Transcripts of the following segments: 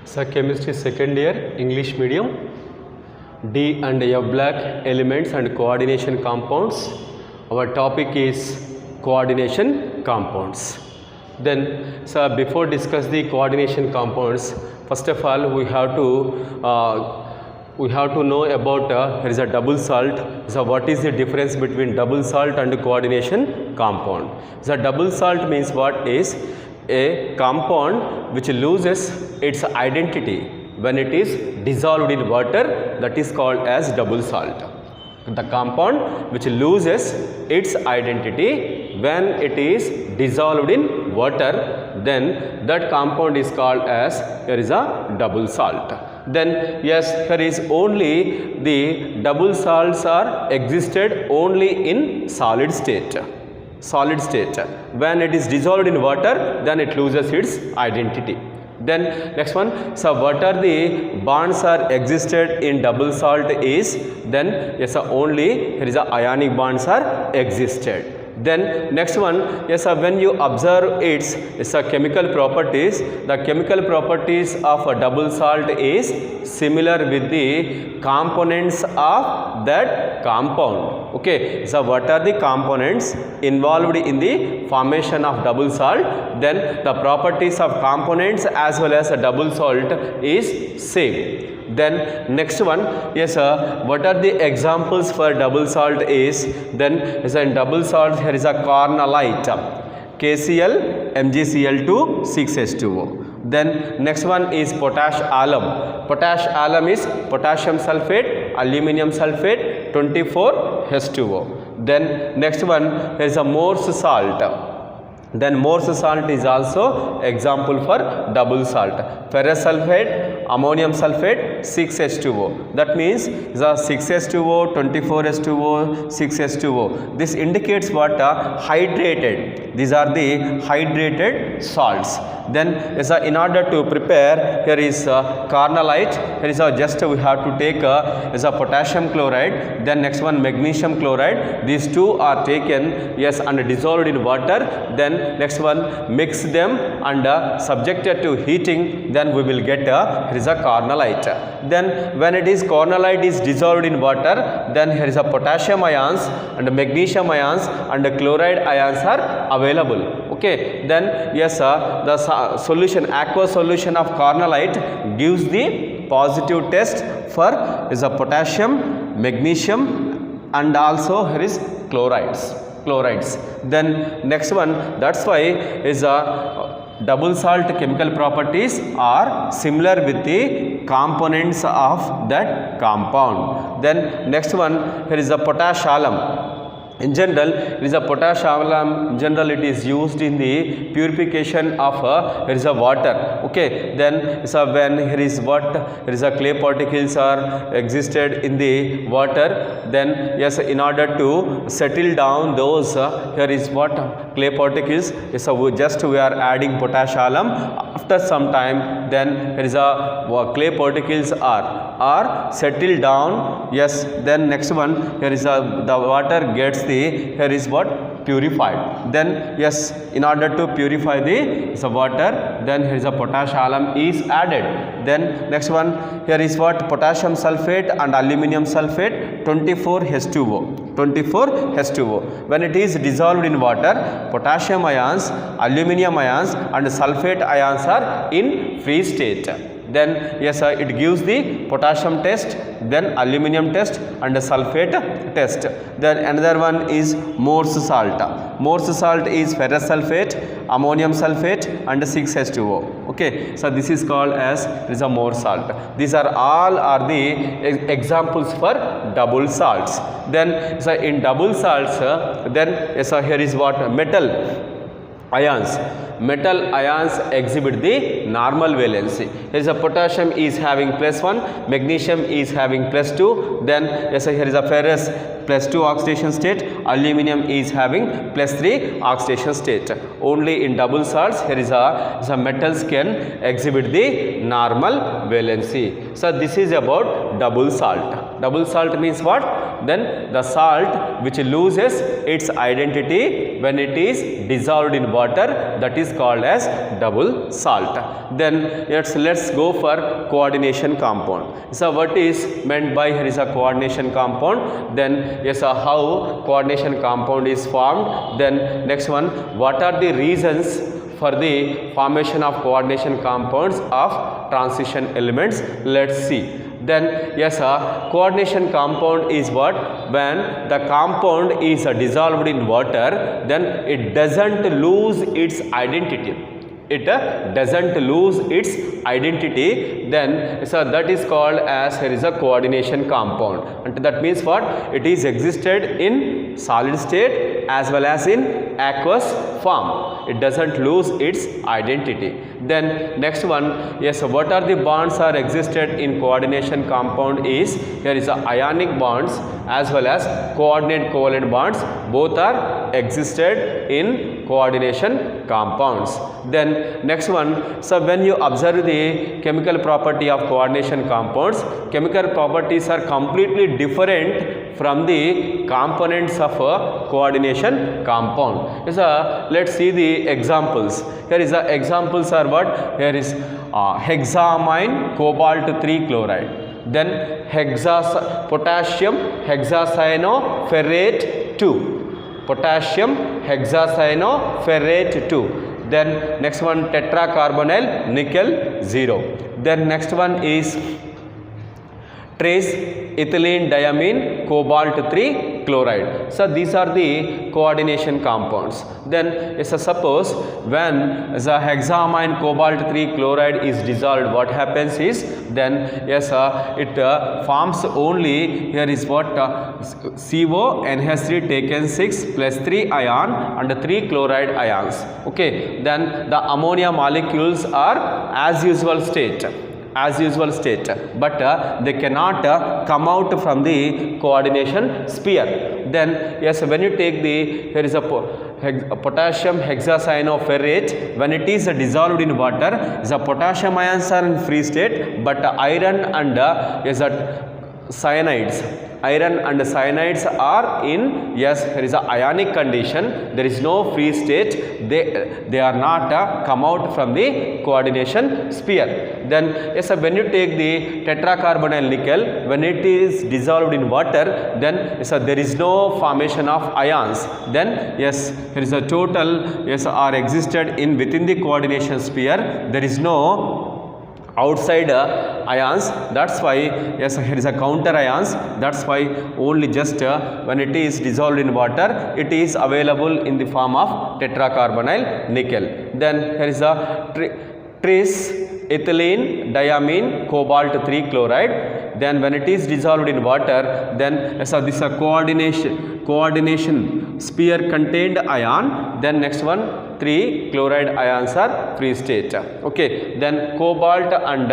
So chemistry second year English medium, D and F black elements and coordination compounds. Our topic is coordination compounds. Then before discuss the coordination compounds, first of all we have to know about there is a double salt. So what is the difference between double salt and coordination compound? So double salt means what is a compound which loses its identity when it is dissolved in water, that is called as double salt. The compound which loses its identity when it is dissolved in water, then that compound is called as there is a double salt. Then yes, here is only the double salts are existed only in solid state. Solid state. When it is dissolved in water, then it loses its identity. Then next one, so what are the bonds are existed in double salt is, then yes, only here is a ionic bonds are existed. Then next one, yes, when you observe its chemical properties, the chemical properties of a double salt is similar with the components of that compound. Okay, so what are the components involved in the formation of double salt? Then the properties of components as well as a double salt is same. Then next one, yes, what are the examples for double salt is, then is in double salt here is a cornalite, KCl, MgCl2, 6H2O. Then next one is potash alum. Potash alum is potassium sulfate, aluminum sulfate, 24H2O. Then next one is a Morse salt. Then Morse salt is also example for double salt. Ferrous sulfate, ammonium sulfate, 6H2O. That means the 6H2O, 24H2O, 6H2O. This indicates what? Hydrated. These are the hydrated salts. Then in order to prepare, here is cornalite. Here is just we have to take is a potassium chloride. Then next one magnesium chloride. These two are taken, yes, and dissolved in water. Then next one mix them and subjected to heating. Then we will get here is a cornalite. Then when it is cornalite is dissolved in water, then here is a potassium ions and magnesium ions and chloride ions are available. Okay, then yes, the solution, aqueous solution of cornalite gives the positive test for is a potassium, magnesium and also here is chlorides. Then next one, that's why is a double salt chemical properties are similar with the components of that compound. Then next one, here is a potash alum. In general, it is a potash alum. In general, it is used in the purification of here is a water. Okay, then when here is what, here is a clay particles are existed in the water. Then yes, in order to settle down those here is what clay particles. So we are adding potash alum. After some time, then here is a clay particles are settled down. Yes, then next one, here is the water gets the here is what purified. Then yes, in order to purify the water, then here is a potash alum is added. Then next one, here is what potassium sulfate and aluminum sulfate, 24H2O. 24H2O. When it is dissolved in water, potassium ions, aluminum ions and sulfate ions are in free state. Then yes, it gives the potassium test, then aluminum test and sulfate test. Then another one is Morse salt. Morse salt is ferrous sulfate, ammonium sulfate and 6H2O. Okay, so this is called as a Morse salt. These are all are the examples for double salts. Then in double salts, then here is what metal ions. Metal ions exhibit the normal valency. Here is a potassium is having +1, magnesium is having +2. Then yes, here is a ferrous +2 oxidation state, aluminum is having +3 oxidation state. Only in double salts here is a metals can exhibit the normal valency. So this is about double salt. Double salt means what? Then the salt which loses its identity when it is dissolved in water, that is called as double salt. Then let's go for coordination compound. So what is meant by here is a coordination compound? Then yes, how coordination compound is formed. Then next one, what are the reasons for the formation of coordination compounds of transition elements? Let's see. Then yes, coordination compound is what? When the compound is dissolved in water, then it doesn't lose its identity. It doesn't lose its identity, then so that is called as here is a coordination compound. And that means what? It is existed in solid state as well as in aqueous form. It doesn't lose its identity. Then next one, yes, what are the bonds are existed in coordination compound is here is a ionic bonds as well as coordinate covalent bonds. Both are existed in coordination compounds. Then next one, so when you observe the chemical property of coordination compounds, chemical properties are completely different from the components of a coordination compound. So let's see the examples. Here is the examples are what? Here is hexamine cobalt 3 chloride. Then potassium hexacyanoferrate 2. Potassium hexacyanoferrate 2. Then next one, tetracarbonyl nickel 0. Then next one is trace ethylene diamine cobalt 3 chloride. So these are the coordination compounds. Then suppose when the hexamine cobalt 3 chloride is dissolved, what happens is then yes, it forms only here is what CO NH3 taken 6 plus 3 ion and 3 chloride ions. Okay, then the ammonia molecules are as usual state, but they cannot come out from the coordination sphere. Then yes, when you take the here is a potassium hexacyanoferrate, when it is dissolved in water, the potassium ions are in free state, but iron and cyanides are in yes, there is a ionic condition. There is no free state. They are not come out from the coordination sphere. Then yes, when you take the tetracarbonyl nickel, when it is dissolved in water, then yes, there is no formation of ions. Then yes, there is a total yes are existed in within the coordination sphere. There is no outside ions. That's why yes, here is a counter ions. That's why only just when it is dissolved in water, it is available in the form of tetracarbonyl nickel. Then here is a trace ethylene diamine cobalt 3 chloride. Then when it is dissolved in water, then yes, this is a coordination sphere contained ion. Then next one, 3 chloride ions are free state. Okay, then cobalt and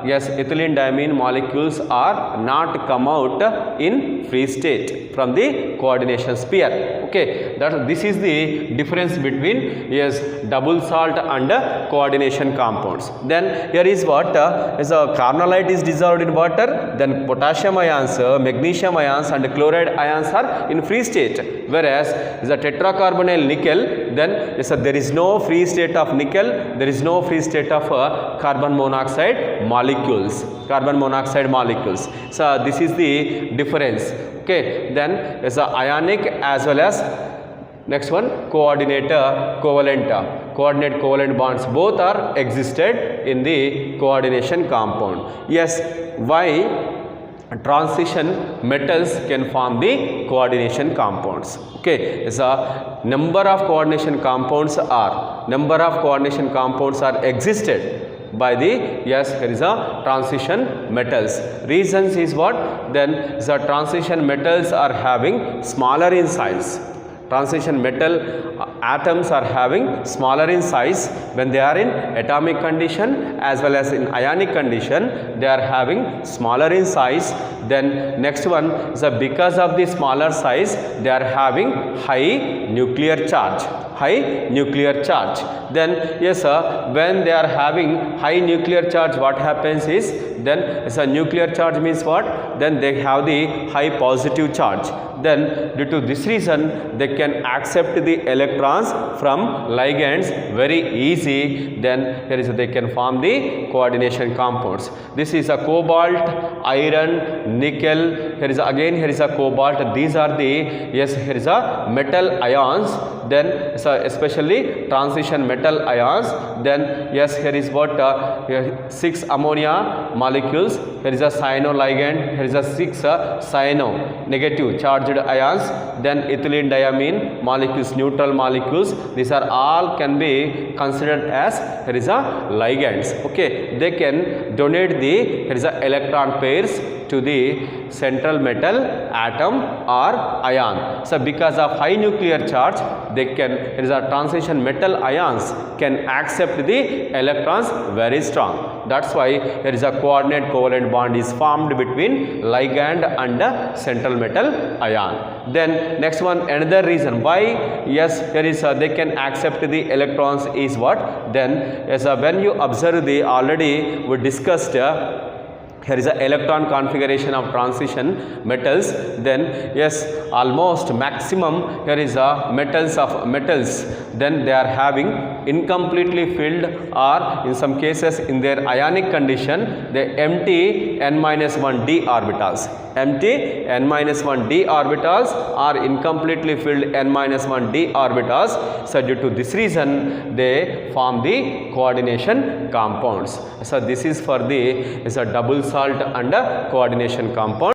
yes, ethylene diamine molecules are not come out in free state from the coordination sphere. Okay, this is the difference between yes, double salt and coordination compounds. Then here is what as a carnallite is dissolved in water, then potassium ions, magnesium ions and chloride ions are in free state, whereas the tetracarbonyl nickel, then yes, there is no free state of nickel, there is no free state of carbon monoxide molecules. So this is the difference. Okay, then is ionic as well as next one coordinate covalent bonds, both are existed in the coordination compound. Yes, why transition metals can form the coordination compounds? Okay, so number of coordination compounds are existed by the yes, there is a transition metals. Reasons is what? Then the transition metals are having smaller in size. Transition metal atoms are having smaller in size when they are in atomic condition as well as in ionic condition, they are having smaller in size. Then next one is because of the smaller size, they are having high nuclear charge. High nuclear charge. Then yes sir, when they are having high nuclear charge, what happens is, then nuclear charge means what? Then they have the high positive charge. Then due to this reason, they can accept the electrons from ligands very easy. Then here is they can form the coordination compounds. This is a cobalt, iron, nickel. Here is a cobalt. These are the, yes, here is a metal ions. Then especially transition metal ions. Then yes, here is what, here 6 ammonia molecules. Here is a cyano ligand. Here is a 6 cyano negative charged ions. Then ethylene diamine molecules, neutral molecules. These are all can be considered as, here is a ligands. Okay, they can donate the, here is a electron pairs to the central metal atom or ion. So because of high nuclear charge, they can, here is a transition metal ions can accept the electrons very strong. That's why here is a coordinate covalent bond is formed between ligand and the central metal ion. Then next one, another reason why, yes, here is they can accept the electrons is what? Then yes, when you observe the, already we discussed here is a electron configuration of transition metals. Then yes, almost maximum here is a metals of metals. Then they are having incompletely filled, or in some cases in their ionic condition, they empty n-1d orbitals. Empty n-1d orbitals or incompletely filled n-1d orbitals. So due to this reason, they form the coordination compounds. So this is for the, is a double salt and a coordination compound.